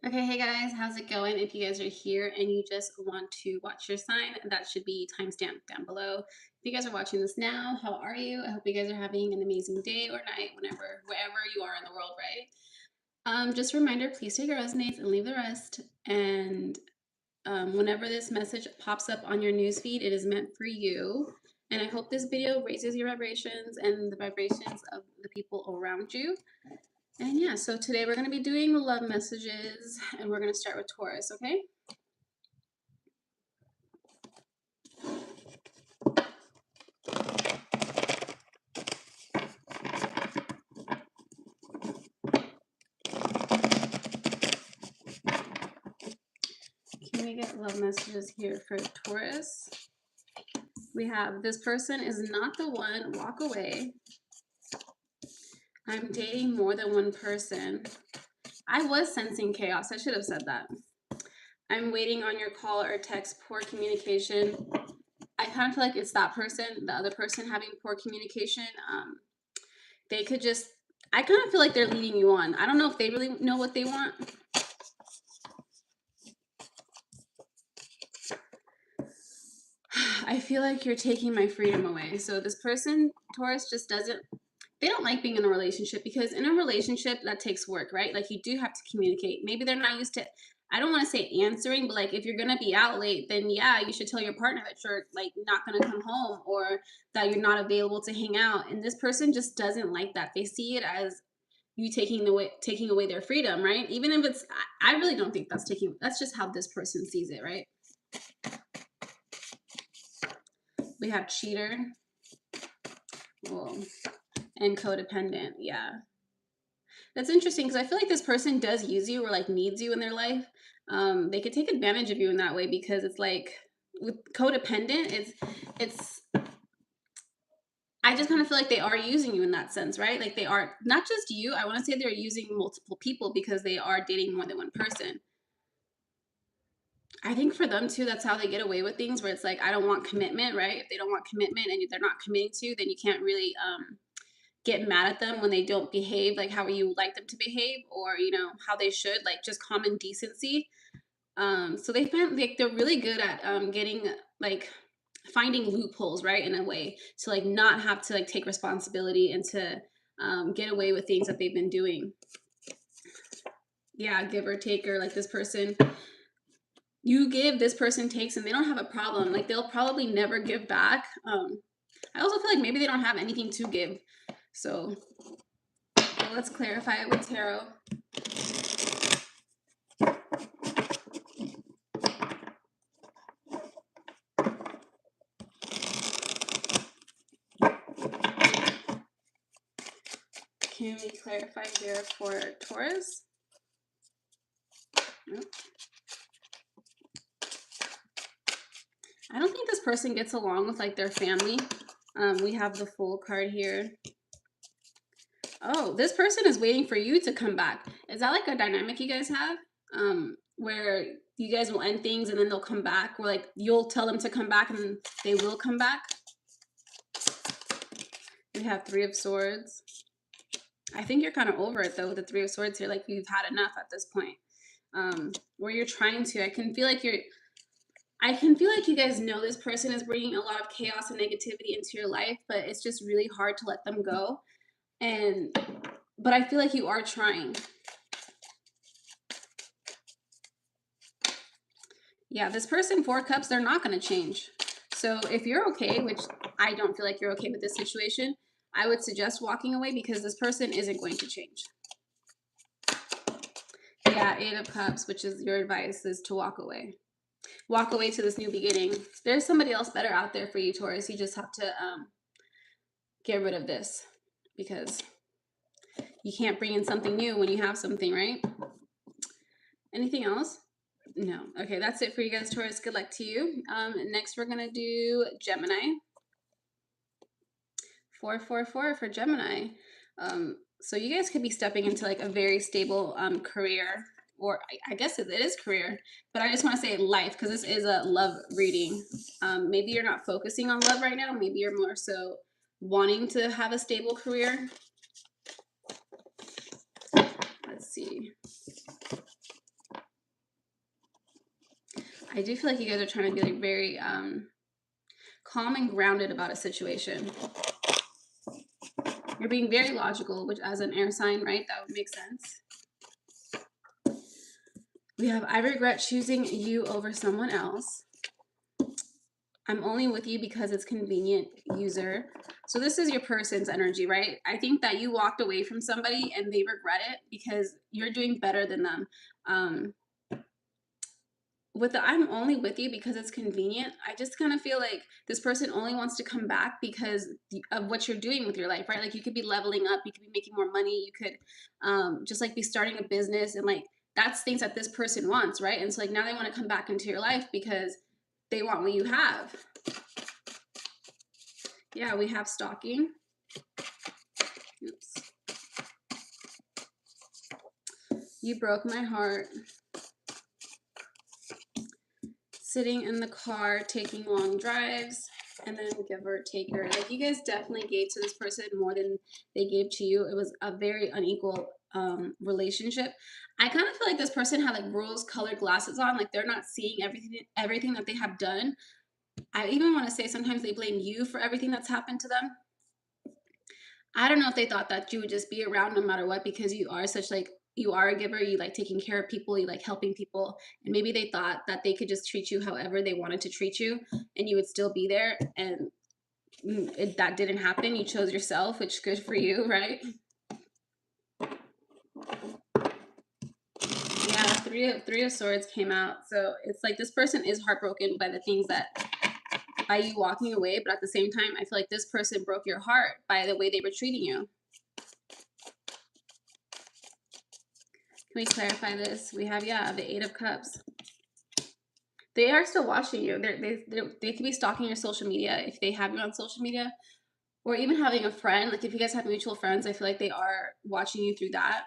Okay, hey guys, how's it going? If you guys are here and you just want to watch your sign, that should be timestamped down below. If you guys are watching this now, how are you? I hope you guys are having an amazing day or night, wherever you are in the world, right? Just a reminder, please take your resonates and leave the rest. And whenever this message pops up on your newsfeed, it is meant for you. And I hope this video raises your vibrations and the vibrations of the people around you. And yeah, so today we're going to be doing the love messages, and we're going to start with Taurus, okay? Can we get love messages here for Taurus? We have, this person is not the one, walk away. I'm dating more than one person. I was sensing chaos. I should have said that. I'm waiting on your call or text, poor communication. I kind of feel like it's that person, the other person having poor communication. They could just, I kind of feel like they're leading you on. I don't know if they really know what they want. I feel like you're taking my freedom away. So this person, Taurus, just doesn't, they don't like being in a relationship, because in a relationship that takes work, right? Like you do have to communicate. Maybe they're not used to, I don't want to say answering, but like if you're going to be out late, then yeah, you should tell your partner that you're like not going to come home, or that you're not available to hang out. And this person just doesn't like that. They see it as you taking away their freedom, right? Even if it's, I really don't think that's just how this person sees it, right? We have cheater. Whoa. And codependent. Yeah, that's interesting, because I feel like this person does use you or like needs you in their life. They could take advantage of you in that way, because it's like with codependent, it's I just kind of feel like they are using you in that sense, right? Like they are not just you. I want to say they're using multiple people, because they are dating more than one person. I think for them too, that's how they get away with things, where it's like, I don't want commitment, right? If they don't want commitment and they're not committing to, then you can't really get mad at them when they don't behave like how you like them to behave, or how they should, like just common decency. So they find like they're really good at getting like finding loopholes, right, in a way to like not have to like take responsibility and to get away with things that they've been doing. Yeah, give or taker. Like this person, you give, this person takes, and they don't have a problem. Like they'll probably never give back. I also feel like maybe they don't have anything to give. So let's clarify it with tarot. Can we clarify here for Taurus? Nope. I don't think this person gets along with like their family. We have the Fool card here. Oh, this person is waiting for you to come back. Is that like a dynamic you guys have? Where you guys will end things and then they'll come back, or like you'll tell them to come back and then they will come back? We have Three of Swords. I think you're kind of over it though with the Three of Swords here. Like you've had enough at this point. Where you're trying to, I can feel like you guys know this person is bringing a lot of chaos and negativity into your life, but it's just really hard to let them go. But I feel like you are trying. Yeah, this person, Four Cups, they're not going to change. So if you're okay, which I don't feel like you're okay with this situation, I would suggest walking away, because this person isn't going to change. Yeah, Eight of Cups, which is your advice, is to walk away. Walk away to this new beginning. There's somebody else better out there for you, Taurus. You just have to get rid of this, because you can't bring in something new when you have something, right? Anything else? No. Okay, that's it for you guys, Taurus. Good luck to you. Next, we're going to do Gemini. 444 for Gemini. So you guys could be stepping into like a very stable career, or I guess it is career, but I just want to say life, because this is a love reading. Maybe you're not focusing on love right now. Maybe you're more so wanting to have a stable career. Let's see. I do feel like you guys are trying to be like very calm and grounded about a situation. You're being very logical, which as an air sign, right? That would make sense. We have, I regret choosing you over someone else. I'm only with you because it's convenient, user. So this is your person's energy, right? I think that you walked away from somebody and they regret it because you're doing better than them. With the I'm only with you because it's convenient, I just kind of feel like this person only wants to come back because of what you're doing with your life, right? Like you could be leveling up, you could be making more money, you could just like be starting a business, and like that's things that this person wants, right? And so like now they want to come back into your life because they want what you have. Yeah, we have stalking. Oops. You broke my heart. Sitting in the car, taking long drives, and then giver, taker. Like you guys definitely gave to this person more than they gave to you. It was a very unequal relationship. I kind of feel like this person had like rose-colored glasses on, like they're not seeing everything that they have done. I even want to say sometimes they blame you for everything that's happened to them. I don't know if they thought that you would just be around no matter what because you are such like, you are a giver, you like taking care of people, you like helping people, and maybe they thought that they could just treat you however they wanted to treat you and you would still be there, and that didn't happen. You chose yourself, which is good for you, right? Yeah, three of swords came out. So it's like this person is heartbroken by the things that, by you walking away, but at the same time, I feel like this person broke your heart by the way they were treating you. Can we clarify this? We have, yeah, the 8 of Cups. They are still watching you. They could be stalking your social media if they have you on social media, or even having a friend. Like if you guys have mutual friends, I feel like they are watching you through that.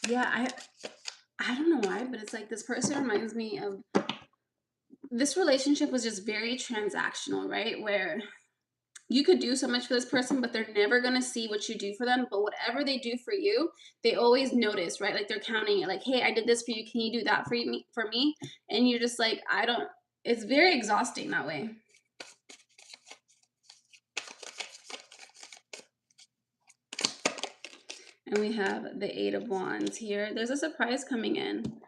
Yeah, I don't know why, but it's like this person reminds me of, this relationship was just very transactional, right? Where you could do so much for this person, but they're never going to see what you do for them. But whatever they do for you, they always notice, right? Like they're counting it, like, hey, I did this for you. Can you do that for me? And you're just like, I don't, it's very exhausting that way. And we have the 8 of Wands here. There's a surprise coming in.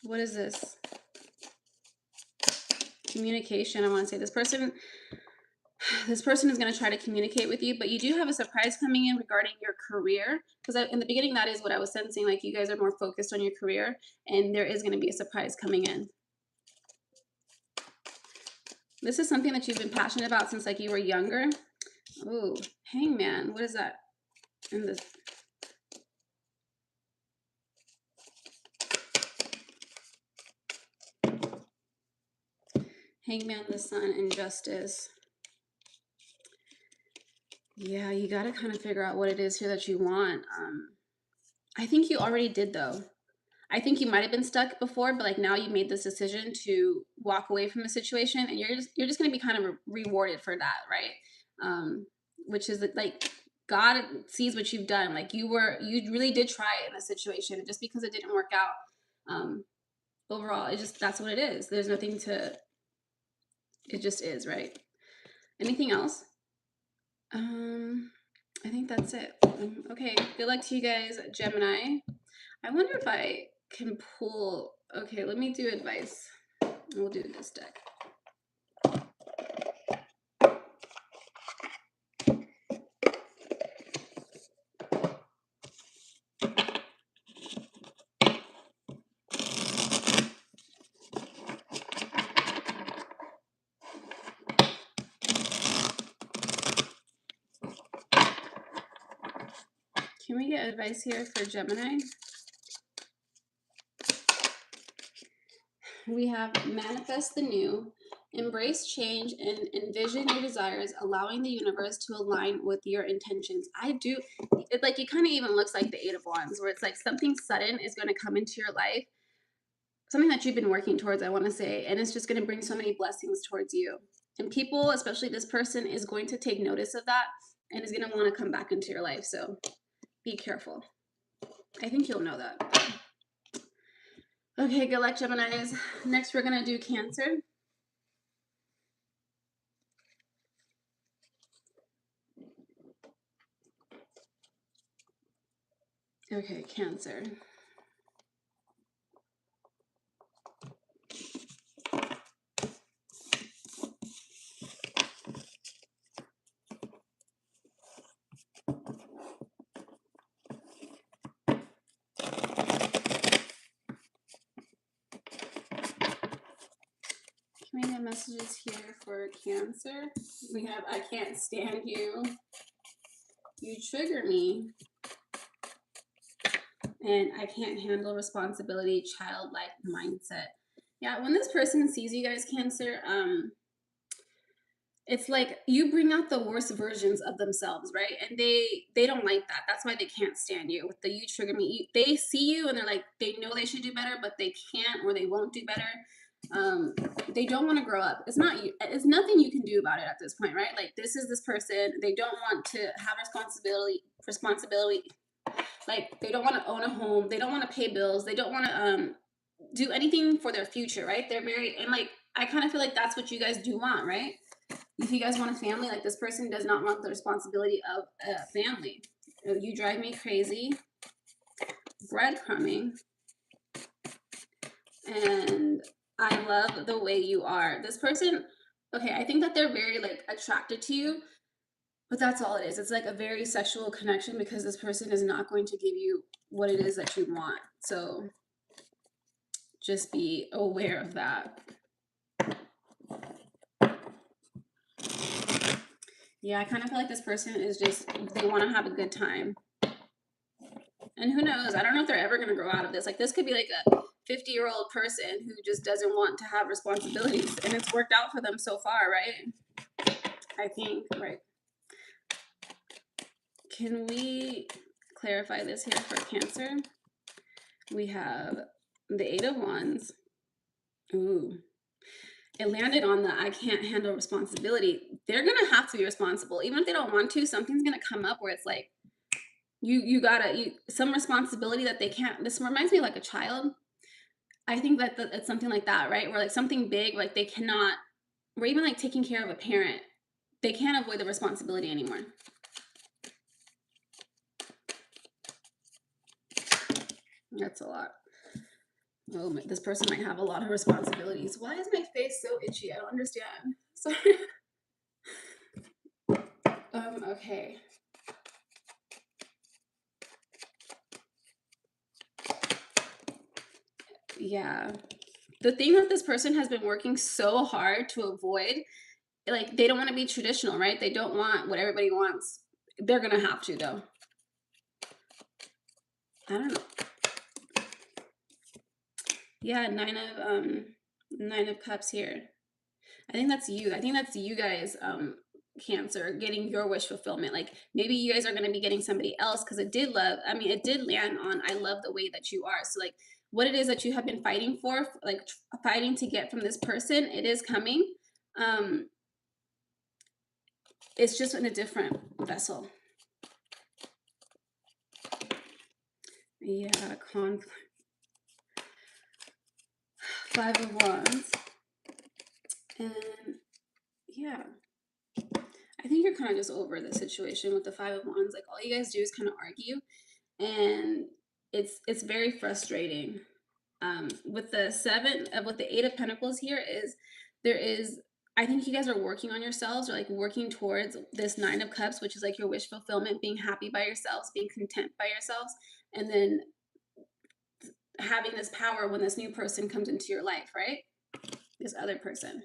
What is this? Communication. I want to say this person is going to try to communicate with you, but you do have a surprise coming in regarding your career, because in the beginning, that is what I was sensing, like you guys are more focused on your career, and there is going to be a surprise coming in. This is something that you've been passionate about since like you were younger. Ooh, Hangman. What is that in this? Hangman, the Sun, and Justice. Yeah, you got to kind of figure out what it is here that you want. I think you already did, though. I think you might have been stuck before, but like now you made this decision to walk away from the situation, and you're just going to be kind of rewarded for that, right? Which is like God sees what you've done. Like you really did try it in a situation, and just because it didn't work out, overall, that's what it is. There's nothing to. It just is, right? Anything else? I think that's it. Okay, good luck to you guys, Gemini. I wonder if I can pull. Okay, let me do advice. We'll do this deck. Can we get advice here for Gemini? We have manifest the new, embrace change, and envision your desires, allowing the universe to align with your intentions. I do, it like, it kind of even looks like the 8 of Wands, where it's like something sudden is going to come into your life, something that you've been working towards, I want to say, and it's just going to bring so many blessings towards you. And people, especially this person, is going to take notice of that and is going to want to come back into your life. So be careful. I think you'll know that. Okay, good luck, Geminis. Next, we're going to do Cancer. Okay, Cancer. Can we get messages here for Cancer? We have, I can't stand you. You trigger me. And I can't handle responsibility, childlike mindset. Yeah, when this person sees you guys, Cancer, it's like you bring out the worst versions of themselves, right? And they don't like that. That's why they can't stand you. With the you trigger me, they see you and they're like, they know they should do better, but they can't or they won't do better. They don't want to grow up. It's not you. It's nothing you can do about it at this point, right? Like this is this person. They don't want to have responsibility. Like they don't want to own a home. They don't want to pay bills. They don't want to do anything for their future, right? They're married, and like I kind of feel like that's what you guys do want, right? If you guys want a family, like this person does not want the responsibility of a family. You drive me crazy. Breadcrumbing. And I love the way you are. This person, okay, I think that they're very like attracted to you, but that's all it is. It's like a very sexual connection because this person is not going to give you what it is that you want. So just be aware of that. Yeah, I kind of feel like this person is just, they want to have a good time. And who knows? I don't know if they're ever going to grow out of this. Like, this could be like a 50-year-old person who just doesn't want to have responsibilities. And it's worked out for them so far, right? I think, right. Can we clarify this here for Cancer? We have the Eight of Wands. Ooh. It landed on the I can't handle responsibility. They're going to have to be responsible. Even if they don't want to, something's going to come up where it's like, you gotta, some responsibility that they can't. This reminds me of like a child. I think that it's something like that, right? Where like something big, like they cannot, or even like taking care of a parent, they can't avoid the responsibility anymore. That's a lot. Oh, this person might have a lot of responsibilities. Why is my face so itchy? I don't understand. Sorry. Okay. Yeah. The thing that this person has been working so hard to avoid, like they don't want to be traditional, right? They don't want what everybody wants. They're going to have to though. I don't know. Yeah, nine of cups here. I think that's you. I think that's you guys, Cancer, getting your wish fulfillment. Like maybe you guys are going to be getting somebody else because it did land on I love the way that you are. So like what it is that you have been fighting for, like fighting to get from this person, it is coming. It's just in a different vessel. Yeah, conflict. Five of Wands. And yeah, I think you're kind of just over the situation with the Five of Wands. Like all you guys do is kind of argue, and it's very frustrating. With the Eight of Pentacles here I think you guys are working on yourselves or like working towards this Nine of Cups, which is like your wish fulfillment, being happy by yourselves, being content by yourselves, and then having this power when this new person comes into your life, right? This other person.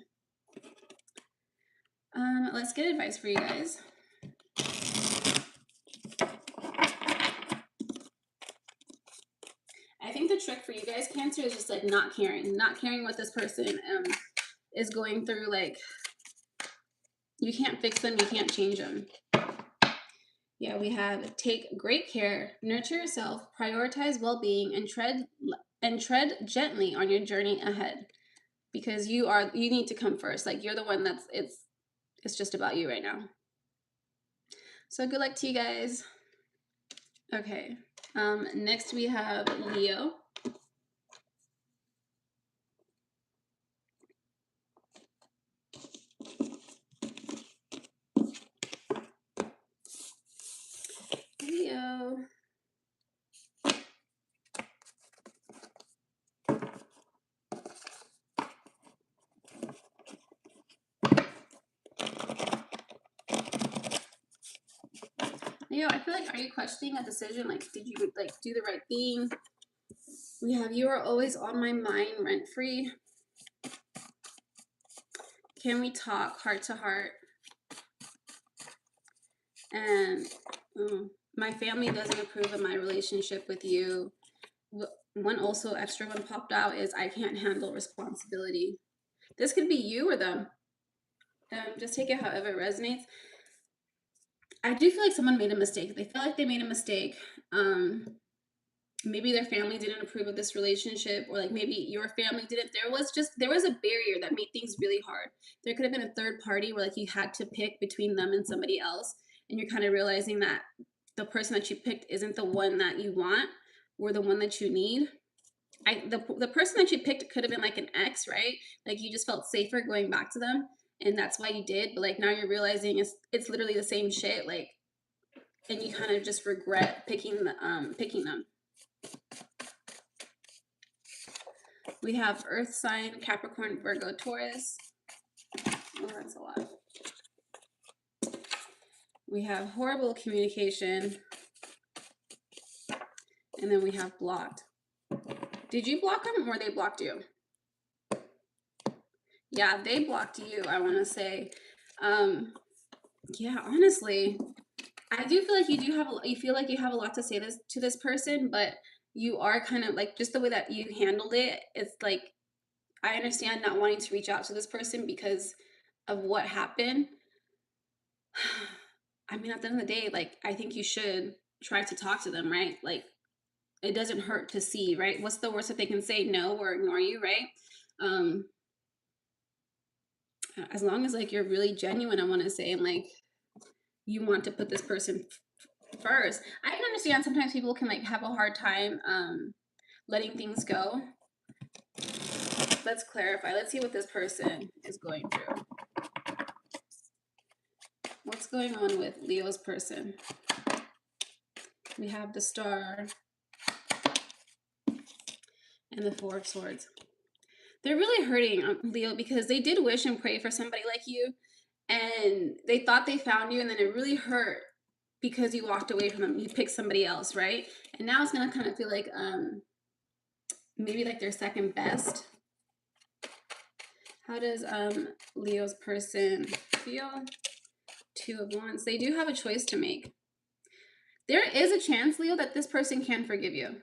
Let's get advice for you guys. I think the trick for you guys, Cancer, is just like not caring what this person is going through. Like you can't fix them, you can't change them. Yeah, we have take great care, nurture yourself, prioritize well-being, and tread gently on your journey ahead. Because you need to come first. Like you're the one it's just about you right now. So good luck to you guys. Okay. Next we have Leo. Leo. Leo, I feel like, are you questioning a decision? Like, did you like do the right thing? We have, you are always on my mind, rent free. Can we talk heart to heart? And my family doesn't approve of my relationship with you. One also extra one popped out is I can't handle responsibility. This could be you or them. Just take it however it resonates. I do feel like someone made a mistake. They felt like they made a mistake. Maybe their family didn't approve of this relationship, or like maybe your family didn't. There was a barrier that made things really hard. There could have been a third party where like you had to pick between them and somebody else, and you're kind of realizing that the person that you picked isn't the one that you want or the one that you need. The person that you picked could have been like an ex, right? Like you just felt safer going back to them, and that's why you did. But like now you're realizing it's literally the same shit. Like, and you kind of just regret picking them. We have Earth sign, Capricorn, Virgo, Taurus. Oh, that's a lot. We have horrible communication. And then we have blocked. Did you block them or they blocked you? Yeah, they blocked you, I want to say. Yeah, honestly, I do feel like you feel like you have a lot to say to this person, but you are kind of like, just the way that you handled it, it's like, I understand not wanting to reach out to this person because of what happened. I mean, at the end of the day, like, I think you should try to talk to them, right? Like, it doesn't hurt to see, right? What's the worst that they can say? No or ignore you, right? As long as like you're really genuine, I want to say, and like you want to put this person first. I can understand sometimes people can like have a hard time letting things go. Let's clarify. Let's see what this person is going through. What's going on with Leo's person? We have the Star and the Four of Swords. They're really hurting, Leo, because they did wish and pray for somebody like you, and they thought they found you, and then it really hurt because you walked away from them. You picked somebody else, right? And now it's gonna kind of feel like maybe like their second best. How does Leo's person feel? Two of Wands. They do have a choice to make. There is a chance, Leo, that this person can forgive you.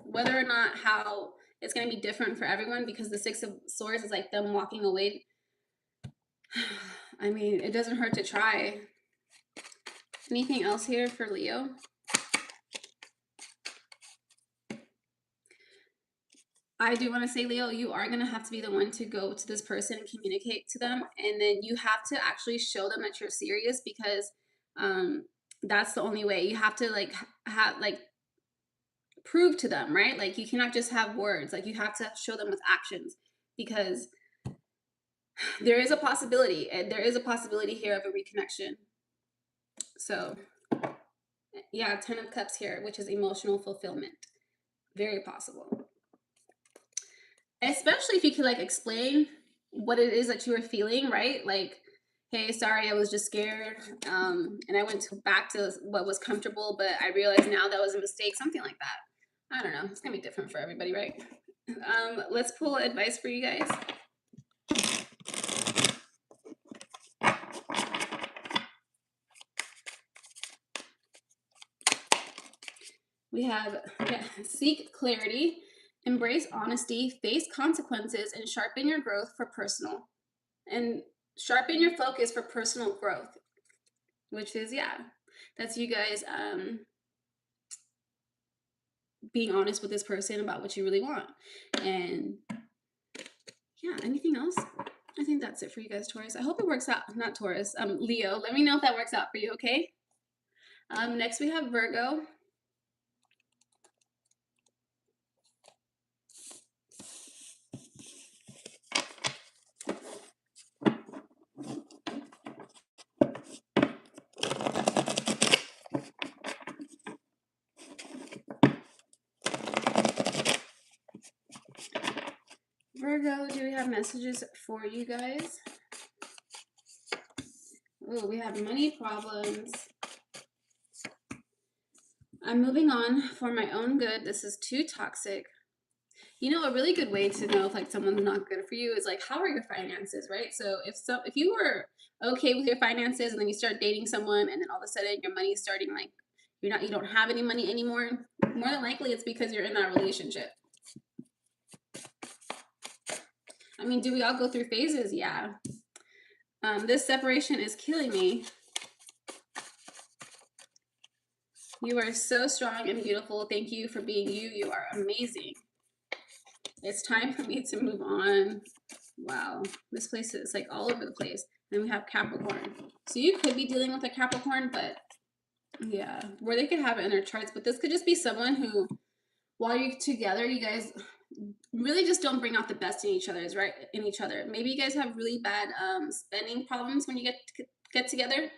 Whether or not how it's going to be different for everyone, because the Six of Swords is like them walking away. I mean, it doesn't hurt to try. Anything else here for Leo? I do want to say, Leo, you are going to have to be the one to go to this person and communicate to them. And then you have to actually show them that you're serious, because that's the only way. You have to like prove to them, right? Like you cannot just have words. Like you have to show them with actions, because there is a possibility. There is a possibility here of a reconnection. So yeah, 10 of Cups here, which is emotional fulfillment. Very possible. Especially if you could like explain what it is that you were feeling, right? Like, hey, sorry, I was just scared. And I went back to what was comfortable, but I realized now that was a mistake, something like that. I don't know. It's gonna be different for everybody, right? Let's pull advice for you guys. We have seek clarity, embrace honesty, face consequences, and sharpen your growth for personal. And sharpen your focus for personal growth, which is, yeah, that's you guys being honest with this person about what you really want. And yeah, anything else? I think that's it for you guys, Taurus. I hope it works out. Not Taurus, Leo. Let me know if that works out for you, okay? Next we have Virgo. have messages for you guys. Oh, we have money problems. I'm moving on for my own good. This is too toxic. You know, a really good way to know if like someone's not good for you is like, how are your finances, right? So if you were okay with your finances and then you start dating someone and then all of a sudden your money's starting like you don't have any money anymore, more than likely it's because you're in that relationship. I mean, do we all go through phases? Yeah. This separation is killing me. You are so strong and beautiful. Thank you for being you. You are amazing. It's time for me to move on. Wow, this place is like all over the place. Then we have Capricorn. So you could be dealing with a Capricorn, but yeah, where they could have it in their charts. But this could just be someone who, while you're together, you guys really just don't bring out the best in each other's right in each other. Maybe you guys have really bad spending problems when you get together.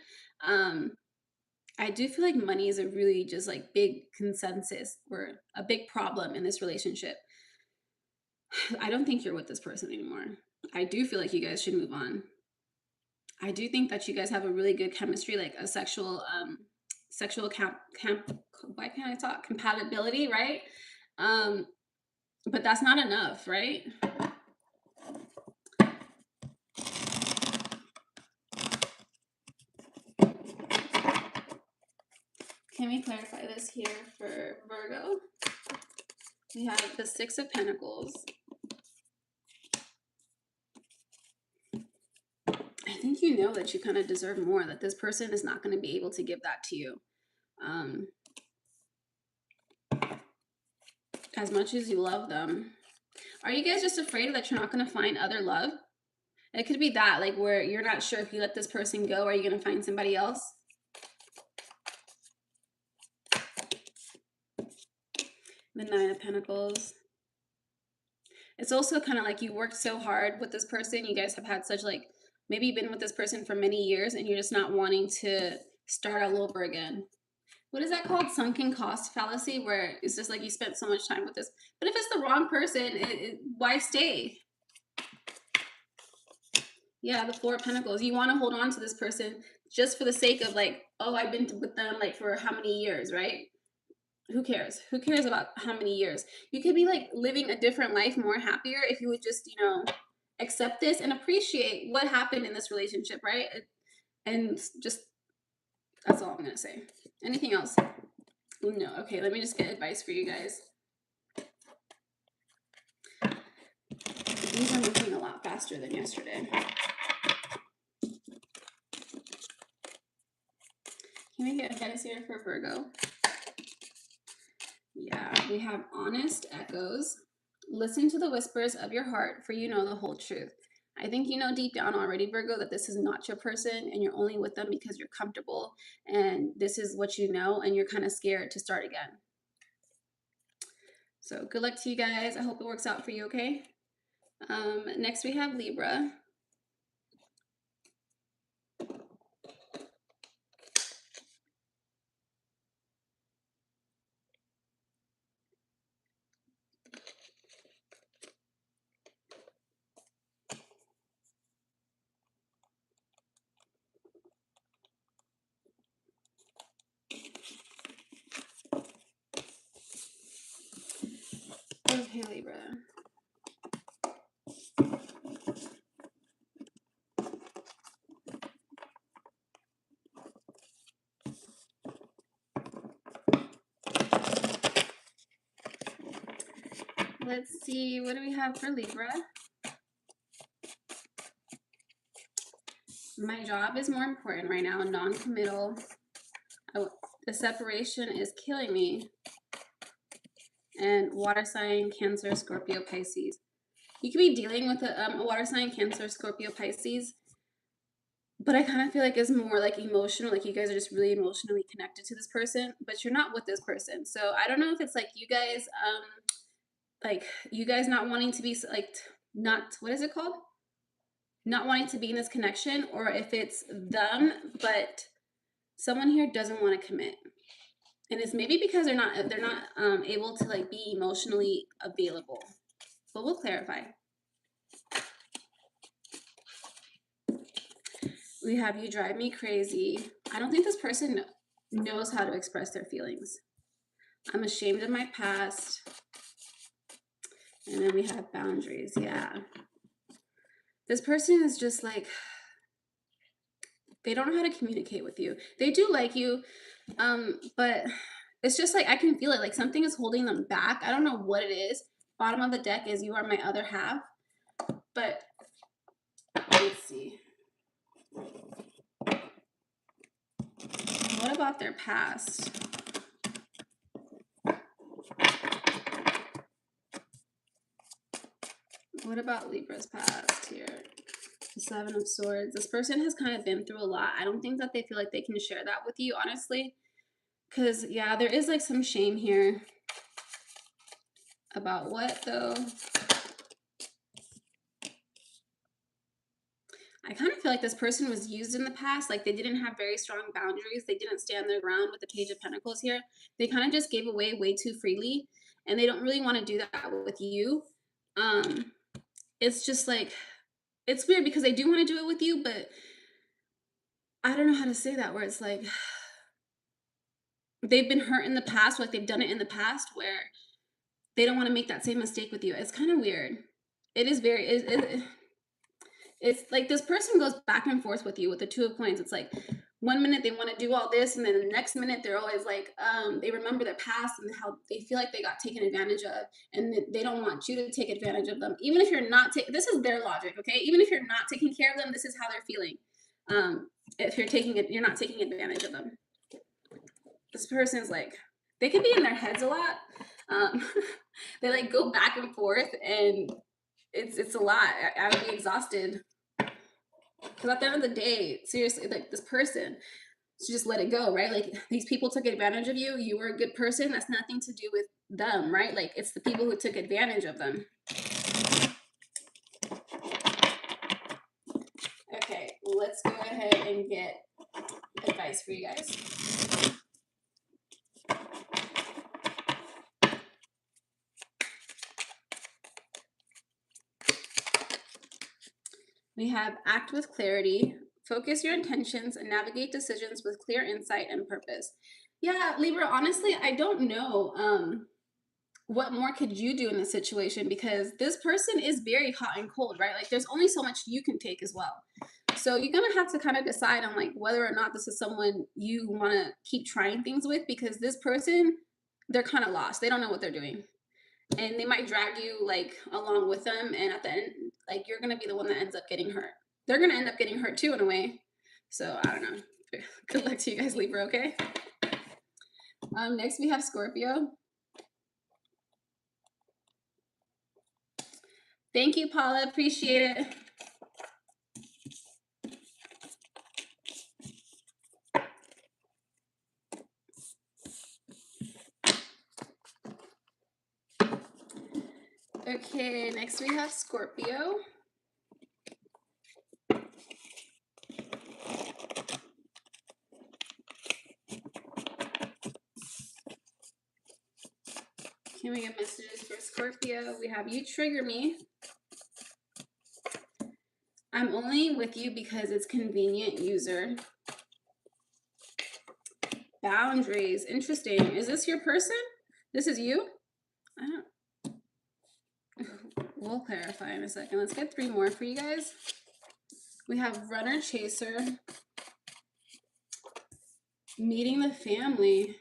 I do feel like money is a really just like big consensus or a big problem in this relationship. I don't think you're with this person anymore. I do feel like you guys should move on. I do think that you guys have a really good chemistry, like a sexual why can't I talk? Compatibility, right? But that's not enough, right? Can we clarify this here for Virgo? We have the Six of Pentacles. I think you know that you kind of deserve more, that this person is not going to be able to give that to you. As much as you love them. Are you guys just afraid that you're not going to find other love? It could be that, like, where you're not sure if you let this person go, are you going to find somebody else? The Nine of Pentacles. It's also kind of like you worked so hard with this person. You guys have had such like, maybe you've been with this person for many years and you're just not wanting to start all over again. What is that called? Sunken cost fallacy, where it's just like you spent so much time with this. But if it's the wrong person, why stay? Yeah, the Four of Pentacles. You want to hold on to this person just for the sake of like, oh, I've been with them like for how many years, right? Who cares? Who cares about how many years? You could be like living a different life, more happier if you would just, you know, accept this and appreciate what happened in this relationship, right? And just, that's all I'm going to say. Anything else? No. Okay, let me just get advice for you guys. These are moving a lot faster than yesterday. Can we get advice here for Virgo? Yeah, we have honest echoes. Listen to the whispers of your heart, for you know the whole truth. I think you know deep down already, Virgo, that this is not your person and you're only with them because you're comfortable and this is what you know and you're kind of scared to start again. So good luck to you guys. I hope it works out for you, okay? Next we have Libra. Okay, Libra. Let's see, what do we have for Libra? My job is more important right now, non-committal. The separation is killing me. And water sign, Cancer, Scorpio, Pisces. You could be dealing with a water sign, Cancer, Scorpio, Pisces. But I kind of feel like it's more like emotional, like you guys are just really emotionally connected to this person, but you're not with this person. So I don't know if it's like you guys not wanting to be like, not, what is it called? Not wanting to be in this connection, or if it's them, but someone here doesn't want to commit. And it's maybe because they're not able to like be emotionally available. But we'll clarify. We have you drive me crazy. I don't think this person knows how to express their feelings. I'm ashamed of my past. And then we have boundaries. Yeah. This person is just like, they don't know how to communicate with you. They do like you, but it's just like I can feel it. Like something is holding them back. I don't know what it is. Bottom of the deck is you are my other half. But let's see. What about their past? What about Libra's past here? The Seven of Swords. This person has kind of been through a lot. I don't think that they feel like they can share that with you, honestly. Because, yeah, there is like some shame here. About what, though? I kind of feel like this person was used in the past. Like they didn't have very strong boundaries. They didn't stand their ground with the Page of Pentacles here. They kind of just gave away way too freely. And they don't really want to do that with you. It's just like, it's weird because they do want to do it with you, but I don't know how to say that, where it's like, they've been hurt in the past, like they've done it in the past where they don't want to make that same mistake with you. It's kind of weird. It is very, it's like this person goes back and forth with you with the Two of Coins. It's like one minute they want to do all this, and then the next minute they're always like, they remember their past and how they feel like they got taken advantage of, and they don't want you to take advantage of them. Even if you're not taking, this is their logic, okay? Even if you're not taking care of them, this is how they're feeling. If you're taking it, you're not taking advantage of them. This person's like, they could be in their heads a lot. They like go back and forth, and it's a lot. I would be exhausted. Because at the end of the day, seriously, like this person should just let it go, right? Like these people took advantage of you. You were a good person. That's nothing to do with them, right? Like it's the people who took advantage of them. Okay, let's go ahead and get advice for you guys. We have act with clarity, focus your intentions, and navigate decisions with clear insight and purpose. Yeah, Libra, honestly, I don't know what more could you do in this situation, because this person is very hot and cold, right? Like there's only so much you can take as well. So you're going to have to kind of decide on like whether or not this is someone you want to keep trying things with, because this person, they're kind of lost. They don't know what they're doing. And they might drag you like along with them, and at the end, like you're gonna be the one that ends up getting hurt. They're gonna end up getting hurt too in a way. So I don't know. Good luck to you guys, Libra. Okay. Next we have Scorpio. Thank you, Paula. Appreciate it. Okay, next we have Scorpio. Can we get messages for Scorpio? We have you trigger me. I'm only with you because it's convenient, user. Boundaries. Interesting. Is this your person? This is you? I don't. We'll clarify in a second. Let's get 3 more for you guys. We have runner chaser. Meeting the family.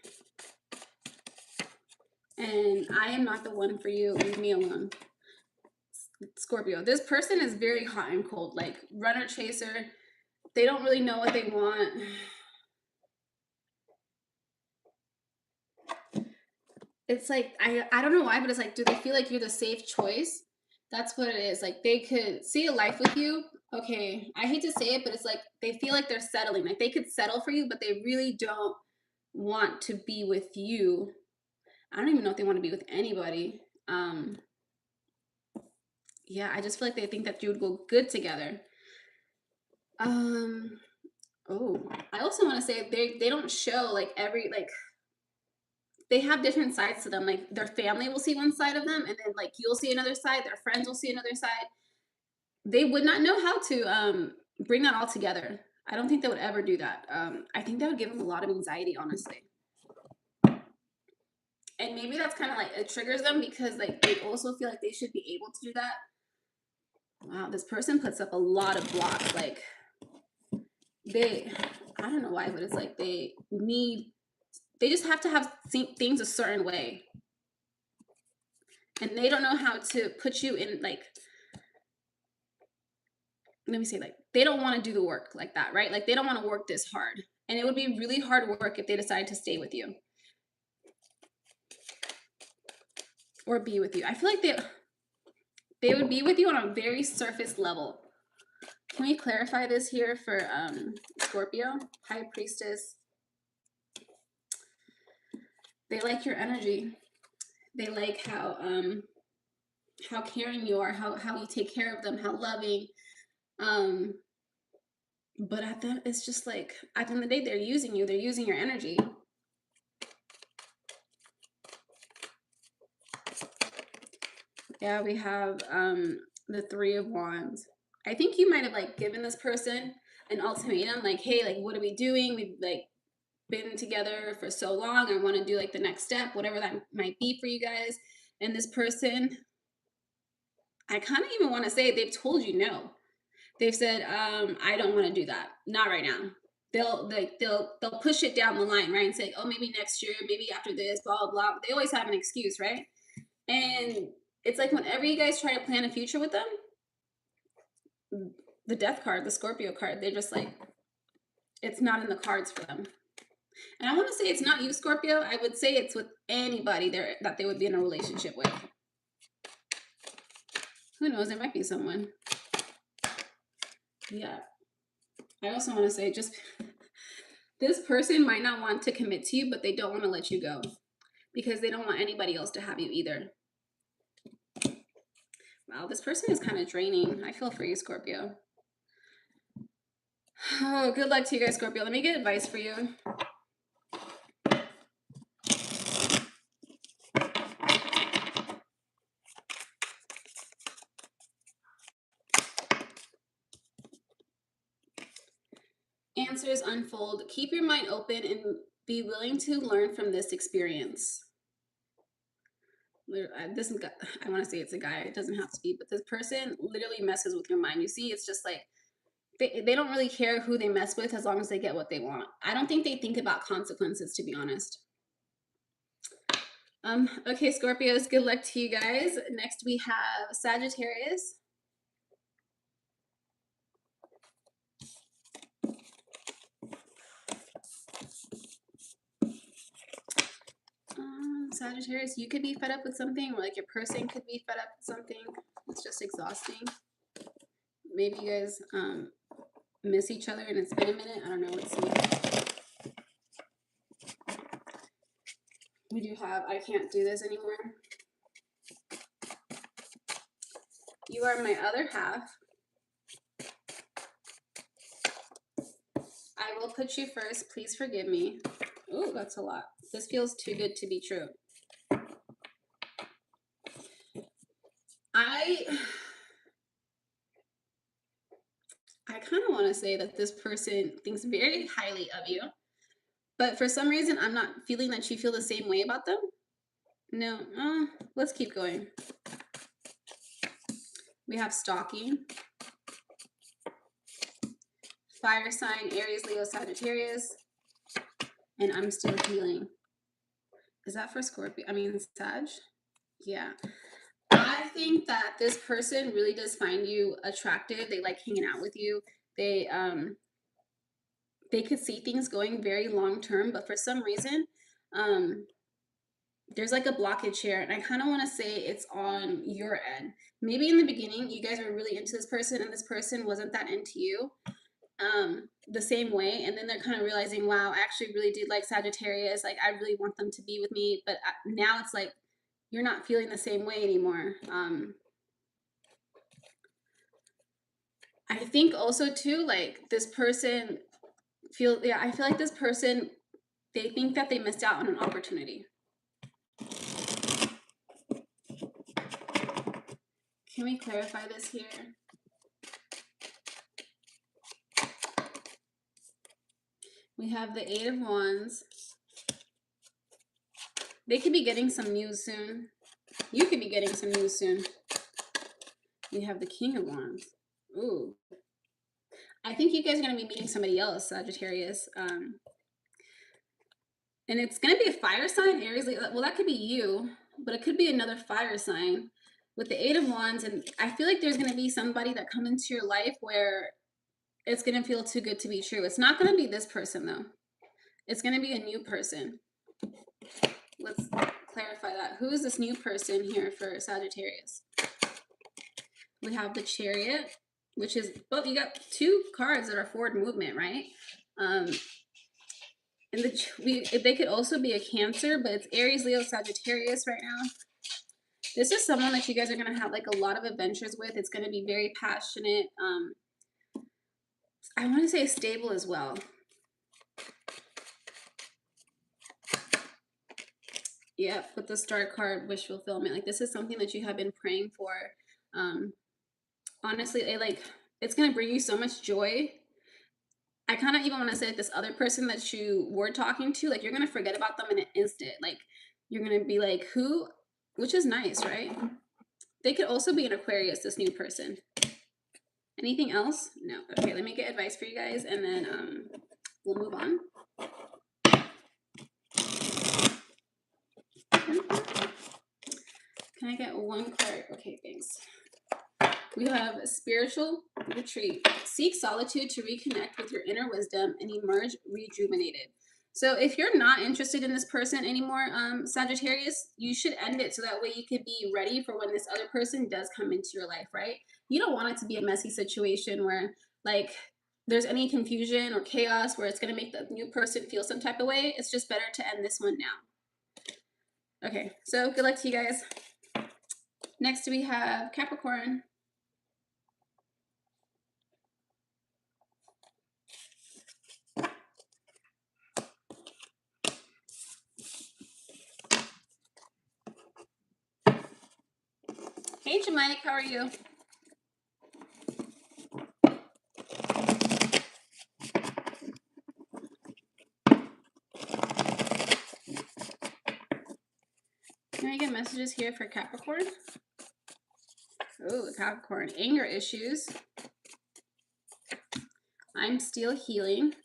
And I am not the one for you. Leave me alone. Scorpio. This person is very hot and cold. Like runner chaser. They don't really know what they want. It's like, I don't know why, but it's like, do they feel like you're the safe choice? That's what it is. Like they could see a life with you. Okay, I hate to say it, but it's like they feel like they're settling. Like they could settle for you, but they really don't want to be with you. I don't even know if they want to be with anybody. Yeah, I just feel like they think that you would go good together. Oh, I also want to say they don't show like they have different sides to them. Like their family will see one side of them, and then like you'll see another side. Their friends will see another side. They would not know how to bring that all together. I don't think they would ever do that. I think that would give them a lot of anxiety, honestly. And maybe that's kind of like, it triggers them because like they also feel like they should be able to do that. Wow, this person puts up a lot of blocks. Like I don't know why, but it's like they just have to have things a certain way. And they don't know how to put you in, like, let me say, like, they don't want to do the work like that, right? Like, they don't want to work this hard. And it would be really hard work if they decided to stay with you or be with you. I feel like they would be with you on a very surface level. Can we clarify this here for Scorpio? High Priestess. They like your energy. They like how caring you are, how you take care of them, how loving. But it's just like, at the end of the day, they're using you. They're using your energy. Yeah, we have the Three of Wands. I think you might have like given this person an ultimatum, like, hey, like, what are we doing? We've like been together for so long. I want to do like the next step, whatever that might be for you guys. And this person, I kind of even want to say they've told you no. They've said, I don't want to do that. Not right now. They'll push it down the line, right? And say, oh, maybe next year, maybe after this, blah, blah, blah. They always have an excuse, right? And it's like whenever you guys try to plan a future with them, the death card, the Scorpio card, they're just like, it's not in the cards for them. And I want to say it's not you, Scorpio. I would say it's with anybody there that they would be in a relationship with. Who knows? There might be someone. Yeah. I also want to say just this person might not want to commit to you, but they don't want to let you go because they don't want anybody else to have you either. Wow, this person is kind of draining. I feel for you, Scorpio. Oh, good luck to you guys, Scorpio. Let me get advice for you. Answers unfold. Keep your mind open and be willing to learn from this experience. This guy, I want to say it's a guy. It doesn't have to be, but this person literally messes with your mind. You see, it's just like they don't really care who they mess with as long as they get what they want. I don't think they think about consequences, to be honest. Okay, Scorpios, good luck to you guys. Next we have Sagittarius. Sagittarius, you could be fed up with something, or like your person could be fed up with something. It's just exhausting. Maybe you guys miss each other and it's been a minute. I don't know. Let's see. We do have, I can't do this anymore. You are my other half. I will put you first. Please forgive me. Oh, that's a lot. This feels too good to be true. I kind of want to say that this person thinks very highly of you, but for some reason, I'm not feeling that you feel the same way about them. No, let's keep going. We have stalking. Fire sign, Aries, Leo, Sagittarius. And I'm still healing. Is that for Scorpio? I mean, Sag? Yeah. I think that this person really does find you attractive. They like hanging out with you. They could see things going very long term, but for some reason, there's like a blockage here. And I kind of want to say it's on your end. Maybe in the beginning, you guys were really into this person and this person wasn't that into you the same way. And then they're kind of realizing, wow, I actually really did like Sagittarius. Like, I really want them to be with me. But now it's like, you're not feeling the same way anymore. I think also too, like this person I feel like this person, they think that they missed out on an opportunity. Can we clarify this here? We have the Eight of Wands. They could be getting some news soon. You could be getting some news soon. We have the King of Wands. Ooh. I think you guys are going to be meeting somebody else, Sagittarius. And it's going to be a fire sign, Aries. Well, that could be you, but it could be another fire sign with the Eight of Wands. And I feel like there's going to be somebody that comes into your life where it's going to feel too good to be true. It's not going to be this person, though. It's going to be a new person. Let's clarify that. Who is this new person here for Sagittarius? We have the Chariot, which is, well, you got two cards that are forward movement, right? And they could also be a Cancer, but it's Aries, Leo, Sagittarius right now. This is someone that you guys are going to have like a lot of adventures with. It's going to be very passionate. I want to say stable as well. Yeah, with the Star card, wish fulfillment. Like, this is something that you have been praying for. Honestly, it's going to bring you so much joy. I kind of even want to say, like, this other person that you were talking to, like, you're going to forget about them in an instant. Like, you're going to be like, who? Which is nice, right? They could also be an Aquarius, this new person. Anything else? No. Okay, let me get advice for you guys, and then we'll move on. Can I get one card? Okay, thanks. We have spiritual retreat. Seek solitude to reconnect with your inner wisdom and emerge rejuvenated. So if you're not interested in this person anymore, Sagittarius, you should end it so that way you could be ready for when this other person does come into your life, right? You don't want it to be a messy situation where, like, there's any confusion or chaos where it's going to make the new person feel some type of way. It's just better to end this one now. Okay, so good luck to you guys. Next we have Capricorn. Hey, Gemini, how are you? Can I get messages here for Capricorn? Oh, Capricorn, anger issues. I'm still healing.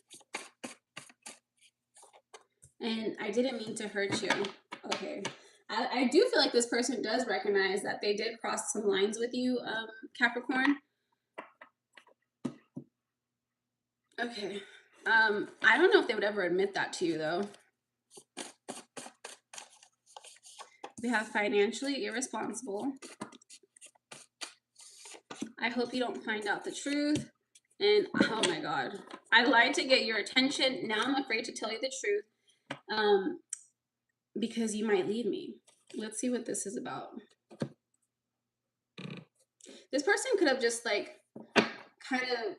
And I didn't mean to hurt you. Okay. I do feel like this person does recognize that they did cross some lines with you, Capricorn. Okay. I don't know if they would ever admit that to you, though. We have financially irresponsible. I hope you don't find out the truth. And oh my God, I lied to get your attention. Now I'm afraid to tell you the truth because you might leave me. Let's see what this is about. This person could have just like kind of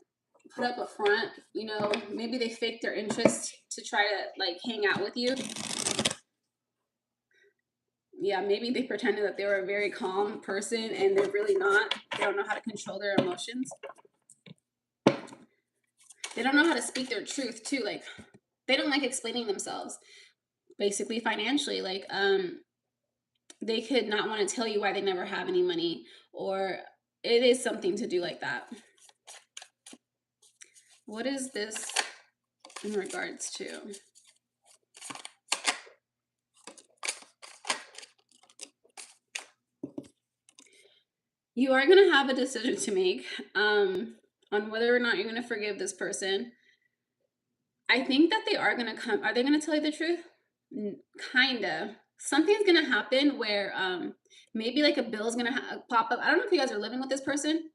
put up a front, you know, maybe they faked their interest to try to like hang out with you. Yeah, maybe they pretended that they were a very calm person and they're really not. They don't know how to control their emotions. They don't know how to speak their truth too. Like, they don't like explaining themselves. Basically, financially, like, they could not want to tell you why they never have any money, or it is something to do like that. What is this in regards to? You are going to have a decision to make on whether or not you're going to forgive this person. I think that they are going to come. Are they going to tell you the truth? Kinda. Something's going to happen where maybe like a bill is going to pop up. I don't know if you guys are living with this person.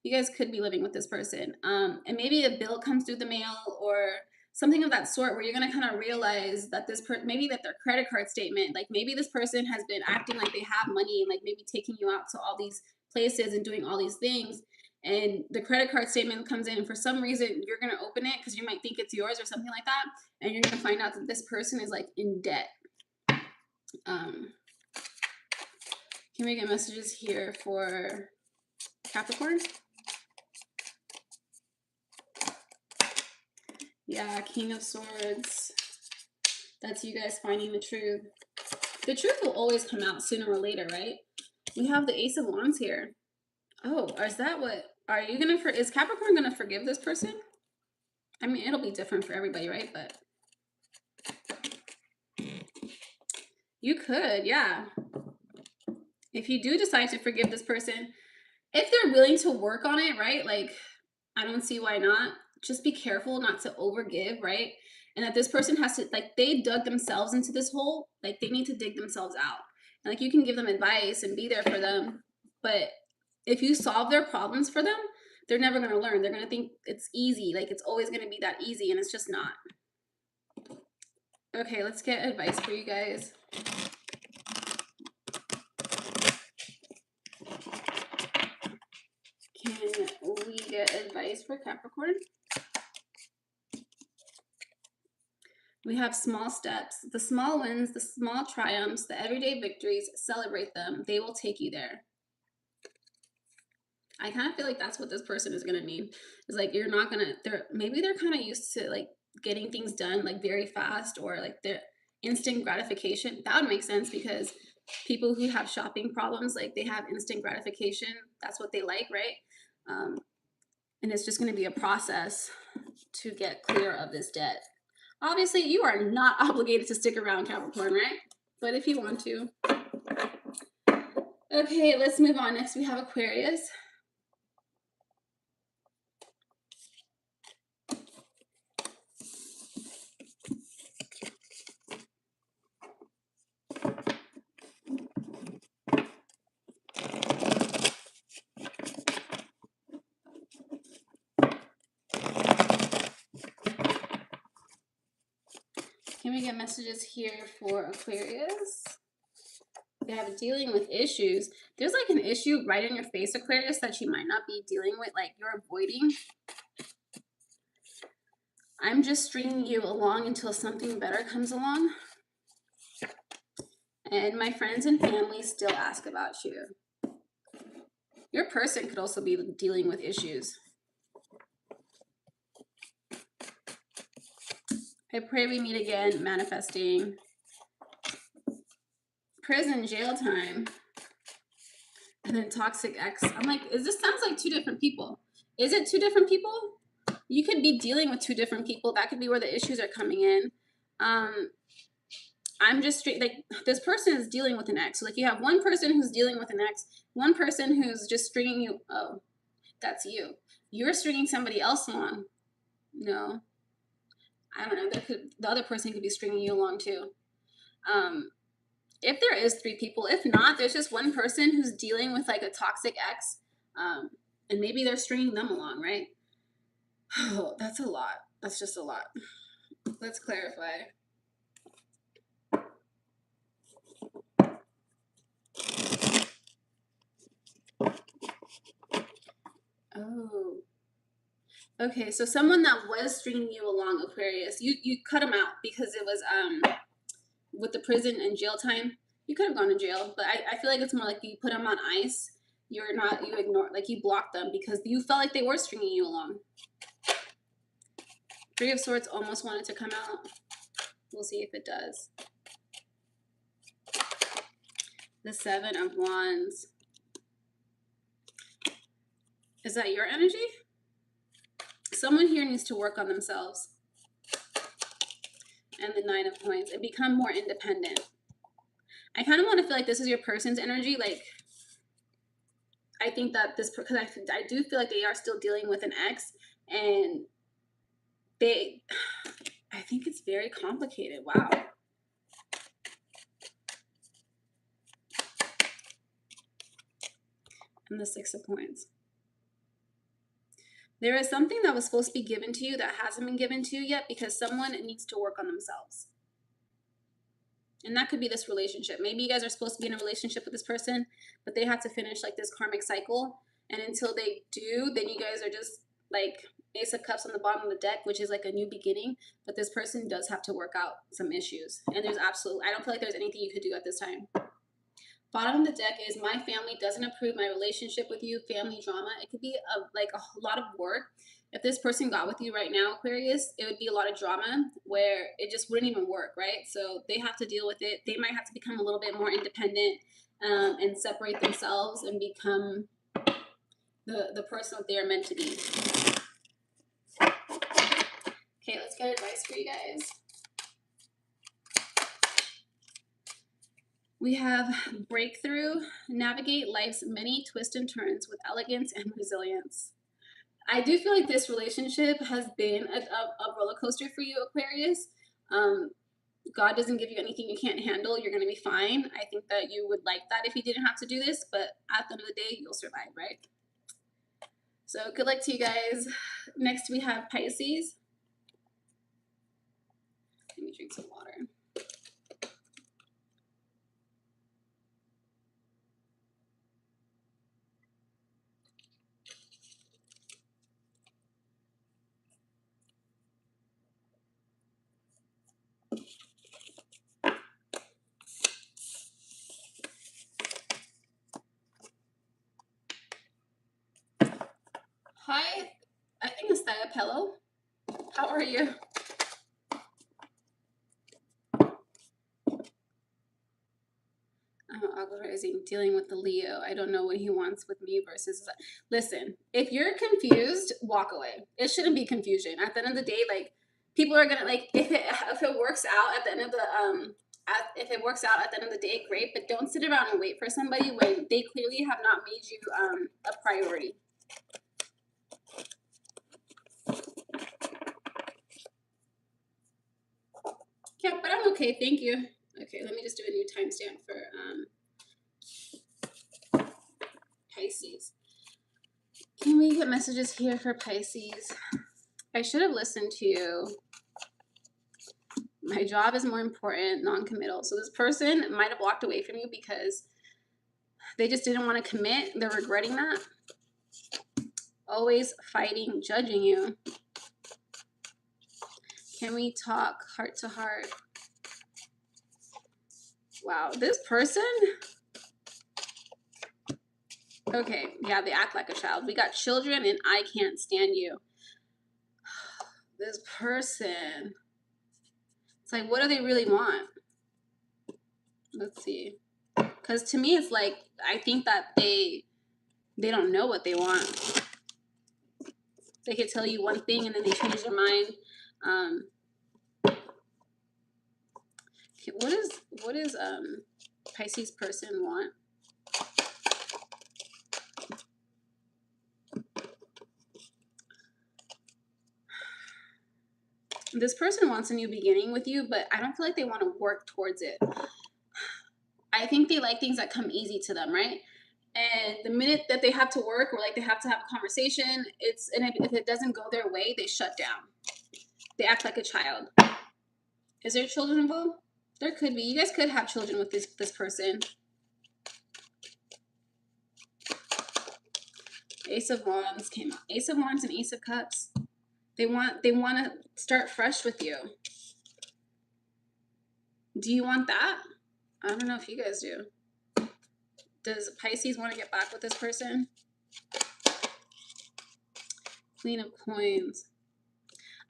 You guys could be living with this person. And maybe a bill comes through the mail or something of that sort where you're going to kind of realize that this person, maybe that their credit card statement, like maybe this person has been acting like they have money and like maybe taking you out to all these places and doing all these things. And the credit card statement comes in and for some reason you're going to open it because you might think it's yours or something like that. And you're going to find out that this person is like in debt. Can we get messages here for Capricorn? Yeah, King of Swords. That's you guys finding the truth. The truth will always come out sooner or later, right? We have the Ace of Wands here. Oh, is that what? Are you gonna? Is Capricorn gonna forgive this person? I mean, it'll be different for everybody, right? But you could, yeah. If you do decide to forgive this person, if they're willing to work on it, right? Like, I don't see why not. Just be careful not to overgive, right? And that this person has to, like, they dug themselves into this hole. Like, they need to dig themselves out. And, like, you can give them advice and be there for them. But if you solve their problems for them, they're never going to learn. They're going to think it's easy. Like, it's always going to be that easy. And it's just not. Okay, let's get advice for you guys. Can we get advice for Capricorn? We have small steps, the small wins, the small triumphs, the everyday victories. Celebrate them. They will take you there. I kind of feel like that's what this person is going to need. It's like, you're not going to, maybe they're kind of used to like getting things done like very fast, or like their instant gratification. That would make sense, because people who have shopping problems, like they have instant gratification. That's what they like, right? And it's just going to be a process to get clear of this debt. Obviously, you are not obligated to stick around, Capricorn, right? But if you want to. Okay, let's move on. Next, we have Aquarius. Can we get messages here for Aquarius? They have dealing with issues. There's like an issue right in your face, Aquarius, that you might not be dealing with, like you're avoiding. I'm just stringing you along until something better comes along. And my friends and family still ask about you. Your person could also be dealing with issues. I pray we meet again, manifesting. Prison, jail time. And then toxic ex. I'm like, this sounds like two different people. Is it two different people? You could be dealing with two different people. That could be where the issues are coming in. I'm just like, this person is dealing with an ex. So like, you have one person who's dealing with an ex, one person who's just stringing you. Oh, that's you. You're stringing somebody else along. No, I don't know. The other person could be stringing you along too. If there is three people, if not, there's just one person who's dealing with like a toxic ex, and maybe they're stringing them along, right? Oh, that's a lot. That's just a lot. Let's clarify. Oh. Okay, so someone that was stringing you along, Aquarius, you cut them out because it was with the prison and jail time. You could have gone to jail, but I feel like it's more like you put them on ice. You ignore, like you blocked them because you felt like they were stringing you along. Three of Swords almost wanted to come out. We'll see if it does. The Seven of Wands. Is that your energy? Someone here needs to work on themselves. And the Nine of Coins, and become more independent. I kind of want to feel like this is your person's energy. Like, I think that this, because I do feel like they are still dealing with an ex, and I think it's very complicated. Wow. And the Six of Coins. There is something that was supposed to be given to you that hasn't been given to you yet, because someone needs to work on themselves. And that could be this relationship. Maybe you guys are supposed to be in a relationship with this person, but they have to finish like this karmic cycle. And until they do, then you guys are just like Ace of Cups on the bottom of the deck, which is like a new beginning. But this person does have to work out some issues. And there's I don't feel like there's anything you could do at this time. Bottom of the deck is my family doesn't approve my relationship with you, family drama. It could be like a lot of work. If this person got with you right now, Aquarius, it would be a lot of drama where it just wouldn't even work, right? So they have to deal with it. They might have to become a little bit more independent and separate themselves and become the person that they are meant to be. Okay, let's get advice for you guys. We have breakthrough, navigate life's many twists and turns with elegance and resilience. I do feel like this relationship has been a roller coaster for you, Aquarius. God doesn't give you anything you can't handle. You're going to be fine. I think that you would like that if you didn't have to do this, but at the end of the day, you'll survive, right? So good luck to you guys. Next, we have Pisces. Let me drink some water. Hi, I think it's Diapello. How are you? Rising, dealing with the Leo. I don't know what he wants with me versus. Listen, if you're confused, walk away. It shouldn't be confusion. At the end of the day, like people are gonna like if it works out at the end of the if it works out at the end of the day, great. But don't sit around and wait for somebody when they clearly have not made you a priority. Yeah, but I'm okay. Thank you. Okay, let me just do a new timestamp for Pisces. Can we get messages here for Pisces? I should have listened to you. My job is more important, non-committal. So this person might have walked away from you because they just didn't want to commit. They're regretting that. Always fighting, judging you. Can we talk heart to heart? Wow, this person? Okay, yeah, they act like a child. We got children and I can't stand you. This person. It's like, what do they really want? Let's see. Because to me, it's like, I think that they don't know what they want. They could tell you one thing and then they change their mind. Okay, what is Pisces person want? This person wants a new beginning with you, but I don't feel like they want to work towards it. I think they like things that come easy to them, right? And the minute that they have to work or like they have to have a conversation, and if it doesn't go their way, they shut down. They act like a child. Is there children involved? There could be. You guys could have children with this person. Ace of Wands came up. Ace of Wands and Ace of Cups. They want to start fresh with you. Do you want that? I don't know if you guys do. Does Pisces want to get back with this person? Queen of Coins.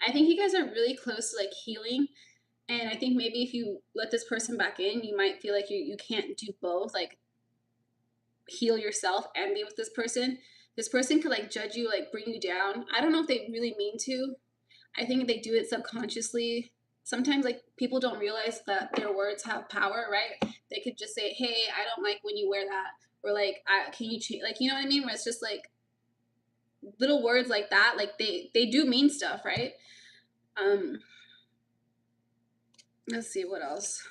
I think you guys are really close to like healing. And I think maybe if you let this person back in, you might feel like you can't do both, like heal yourself and be with this person. This person could like judge you, like bring you down. I don't know if they really mean to. I think they do it subconsciously. Sometimes like people don't realize that their words have power, right? They could just say, hey, I don't like when you wear that. Or like, can you change? Like, you know what I mean? Where it's just like little words like that. Like they do mean stuff, right? Let's see what else.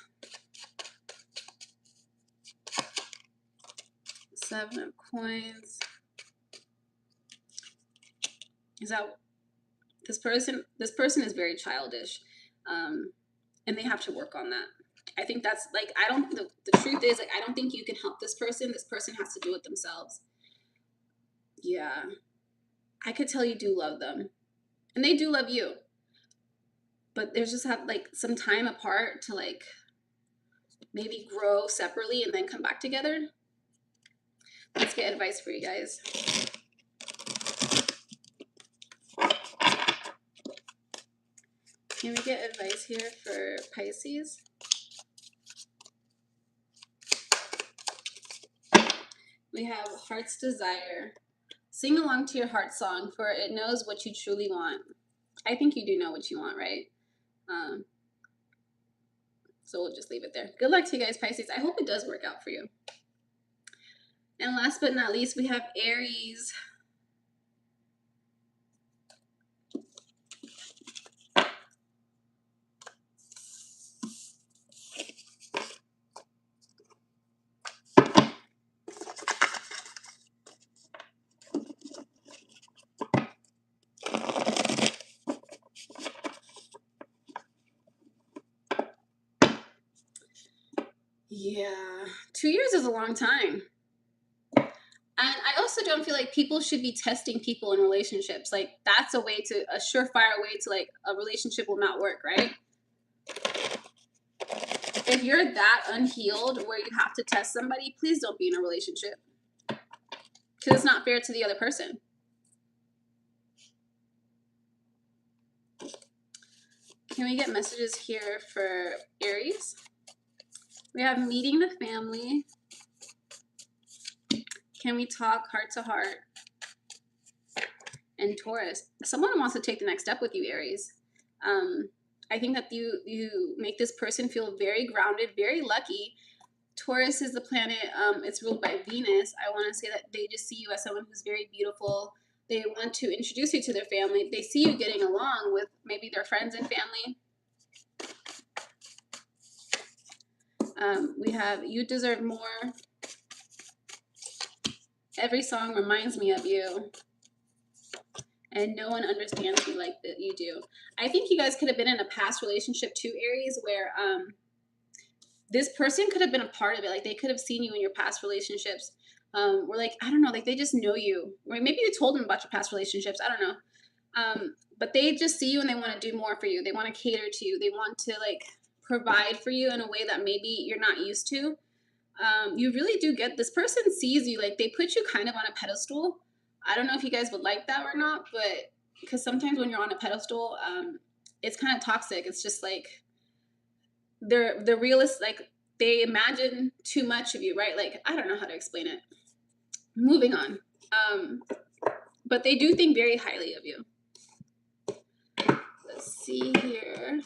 Seven of Coins. Is that this person is very childish, and they have to work on that. I think that's like the truth is like I don't think you can help this person. This person has to do it themselves. Yeah, I could tell you do love them, and they do love you, but there's just have like some time apart to like maybe grow separately and then come back together. Let's get advice for you guys. Can we get advice here for Pisces? We have Heart's Desire. Sing along to your heart song, for it knows what you truly want. I think you do know what you want, right? So we'll just leave it there. Good luck to you guys, Pisces. I hope it does work out for you. And last but not least, we have Aries. Yeah, 2 years is a long time. And I also don't feel like people should be testing people in relationships. Like, that's a surefire way to, like, a relationship will not work, right? If you're that unhealed where you have to test somebody, please don't be in a relationship. Because it's not fair to the other person. Can we get messages here for Aries? We have meeting the family. Can we talk heart to heart? And Taurus. Someone wants to take the next step with you, Aries. I think that you make this person feel very grounded, very lucky. Taurus is the planet. It's ruled by Venus. I want to say that they just see you as someone who's very beautiful. They want to introduce you to their family. They see you getting along with maybe their friends and family. We have you deserve more. Every song reminds me of you. And no one understands me like that you do. I think you guys could have been in a past relationship too, Aries, where this person could have been a part of it. Like, they could have seen you in your past relationships. Or, like, I don't know, like, they just know you. Or maybe you told them about your past relationships. I don't know. But they just see you and they want to do more for you. They want to cater to you. They want to, like, provide for you in a way that maybe you're not used to. You really do get, this person sees you, like, they put you kind of on a pedestal. I don't know if you guys would like that or not, but because sometimes when you're on a pedestal, it's kind of toxic. It's just like they're realist, like they imagine too much of you, right? Like, I don't know how to explain it. Moving on. But they do think very highly of you. Let's see here.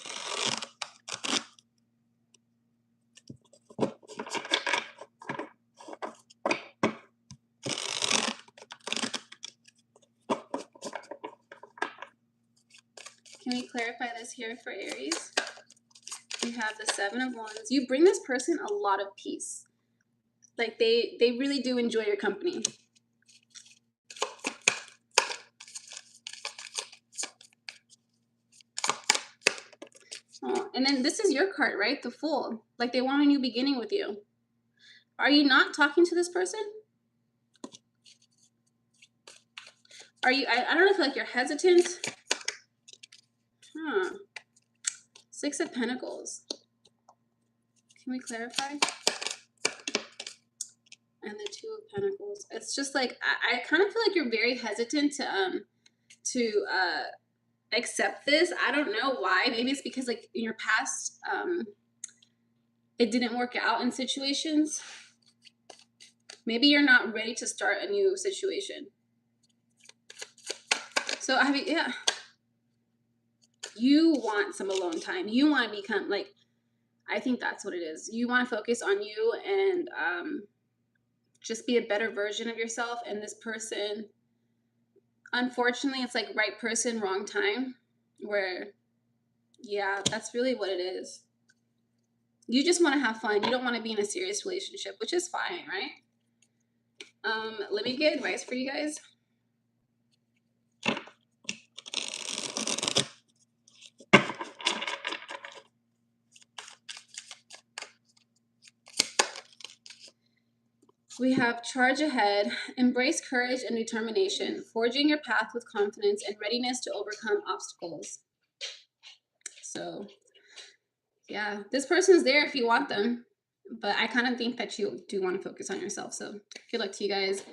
Can we clarify this here for Aries? We have the Seven of Wands. You bring this person a lot of peace. Like, they really do enjoy your company. Oh, and then this is your card, right? The Fool. Like, they want a new beginning with you. Are you not talking to this person? Are you, I don't know if like you're hesitant. Huh. Six of Pentacles. Can we clarify? And the Two of Pentacles. It's just like, I kind of feel like you're very hesitant to accept this. I don't know why. Maybe it's because, like, in your past, it didn't work out in situations. Maybe you're not ready to start a new situation. So, I mean, yeah. You want some alone time. You want to become, like, I think that's what it is. You want to focus on you and just be a better version of yourself. And this person, unfortunately, it's like right person, wrong time. Where, yeah, that's really what it is. You just want to have fun. You don't want to be in a serious relationship, which is fine, right? Let me get advice for you guys. We have charge ahead, embrace courage and determination, forging your path with confidence and readiness to overcome obstacles. So, yeah, this person's there if you want them, but I kind of think that you do want to focus on yourself. So, good luck to you guys.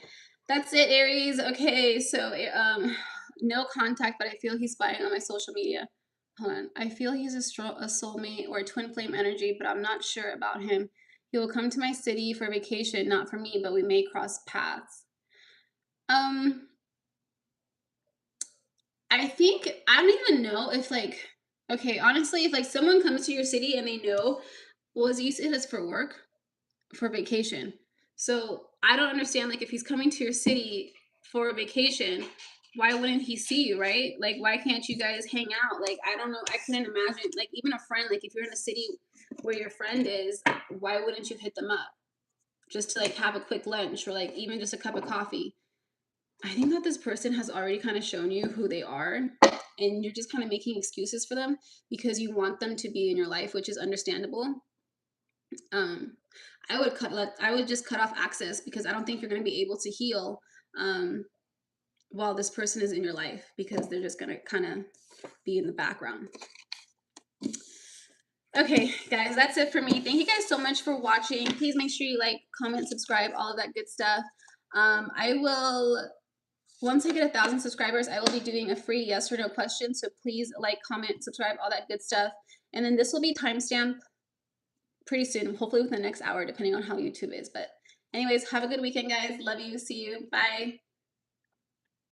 That's it, Aries. Okay, so no contact, but I feel he's spying on my social media. hold on. I feel he's a soulmate or a twin flame energy, but I'm not sure about him. He will come to my city for vacation, not for me, but we may cross paths. I think I don't even know if like, okay, honestly, if like someone comes to your city and they know, well, you say that's for work, for vacation. So I don't understand, like, if he's coming to your city for a vacation, why wouldn't he see you, right? Like, why can't you guys hang out? Like, I don't know. I couldn't imagine, like, even a friend, like, if you're in a city where your friend is, why wouldn't you hit them up just to like have a quick lunch or like even just a cup of coffee? I think that this person has already kind of shown you who they are, and you're just kind of making excuses for them because you want them to be in your life, which is understandable. Um, I would just cut off access because I don't think you're going to be able to heal while this person is in your life, because they're just going to kind of be in the background. Okay, guys, that's it for me. Thank you guys so much for watching. Please make sure you like, comment, subscribe, all of that good stuff. I will, once I get 1,000 subscribers, I will be doing a free yes or no question. So please like, comment, subscribe, all that good stuff. And then this will be timestamped pretty soon, hopefully within the next hour, depending on how YouTube is. But anyways, have a good weekend, guys. Love you. See you. Bye.